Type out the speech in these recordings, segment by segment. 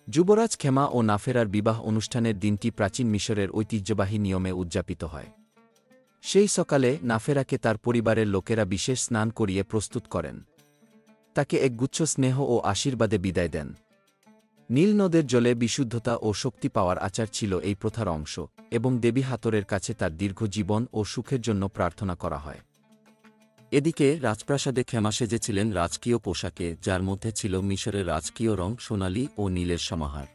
যুবরাজ খেমা ও নাফেরার বিবাহ অনুষ্ঠানের দিনটি প্রাচীন মিশরের ঐতিহ্যবাহী নিয়মে উদযাপিত হয়। সেই সকালে নাফেরাকে তার পরিবারের লোকেরা বিশেষ স্নান করিয়ে প্রস্তুত করেন। তাকে একগুচ্ছ স্নেহ ও আশীর্বাদে বিদায় দেন। নীল নদের জলে বিশুদ্ধতা ও শক্তি পাওয়ার আচার ছিল এই প্রথার অংশ, এবং দেবী হাতরের কাছে তার দীর্ঘ জীবন ও সুখের জন্য প্রার্থনা করা হয়। এদিকে রাজপ্রাসাদে খেমা সেজেছিলেন রাজকীয় পোশাকে, যার মধ্যে ছিল মিশরের রাজকীয় রং সোনালি ও নীলের সমাহার।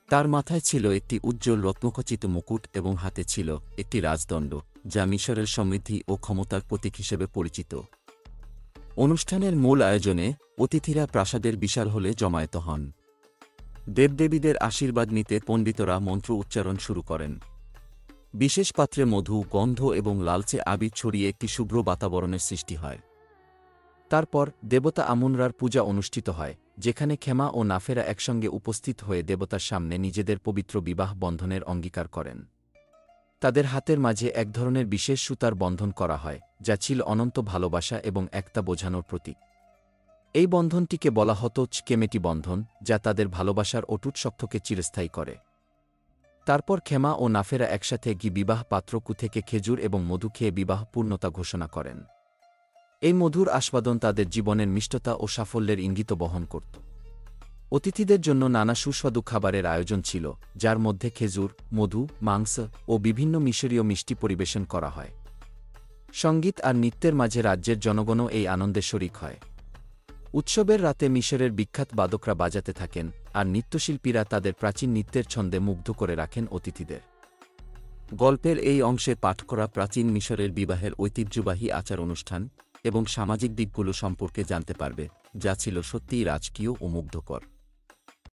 তার মাথায় ছিল একটি উজ্জ্বল রত্নখচিত মুকুট এবং হাতে ছিল একটি রাজদণ্ড, যা মিশরের সমৃদ্ধি ও ক্ষমতার প্রতীক হিসেবে পরিচিত। অনুষ্ঠানের মূল আয়োজনে অতিথিরা প্রাসাদের বিশাল হলে জমায়েত হন। দেবদেবীদের আশীর্বাদ নিতে পণ্ডিতরা মন্ত্র উচ্চারণ শুরু করেন। বিশেষ পাত্রে মধু, গন্ধ এবং লালচে আবির ছড়িয়ে একটি শুভ্র বাতাবরণের সৃষ্টি হয়। তারপর দেবতা আমুনরার পূজা অনুষ্ঠিত হয়, যেখানে খেমা ও নাফেরা একসঙ্গে উপস্থিত হয়ে দেবতার সামনে নিজেদের পবিত্র বিবাহ বন্ধনের অঙ্গীকার করেন। তাদের হাতের মাঝে এক ধরনের বিশেষ সুতার বন্ধন করা হয়, যা ছিল অনন্ত ভালোবাসা এবং একতা বোঝানোর প্রতীক। এই বন্ধনটিকে বলা হতো কেমেটি বন্ধন, যা তাদের ভালোবাসার অটুট শক্তকে চিরস্থায়ী করে। তারপর খেমা ও নাফেরা একসাথে বিবাহ পাত্রকু থেকে খেজুর এবং মধু খেয়ে বিবাহ পূর্ণতা ঘোষণা করেন। এই মধুর আস্বাদন তাদের জীবনের মিষ্টতা ও সাফল্যের ইঙ্গিত বহন করত। অতিথিদের জন্য নানা সুস্বাদু খাবারের আয়োজন ছিল, যার মধ্যে খেজুর, মধু, মাংস ও বিভিন্ন মিশরীয় মিষ্টি পরিবেশন করা হয়। সঙ্গীত আর নৃত্যের মাঝে রাজ্যের জনগণও এই আনন্দে শরিক হয়। উৎসবের রাতে মিশরের বিখ্যাত বাদকরা বাজাতে থাকেন, আর নৃত্যশিল্পীরা তাদের প্রাচীন নৃত্যের ছন্দে মুগ্ধ করে রাখেন অতিথিদের। গল্পের এই অংশে পাঠ করা প্রাচীন মিশরের বিবাহের ঐতিহ্যবাহী আচার অনুষ্ঠান এবং সামাজিক দিকগুলো সম্পর্কে জানতে পারবে, যা ছিল সত্যিই রাজকীয় ও মুগ্ধকর।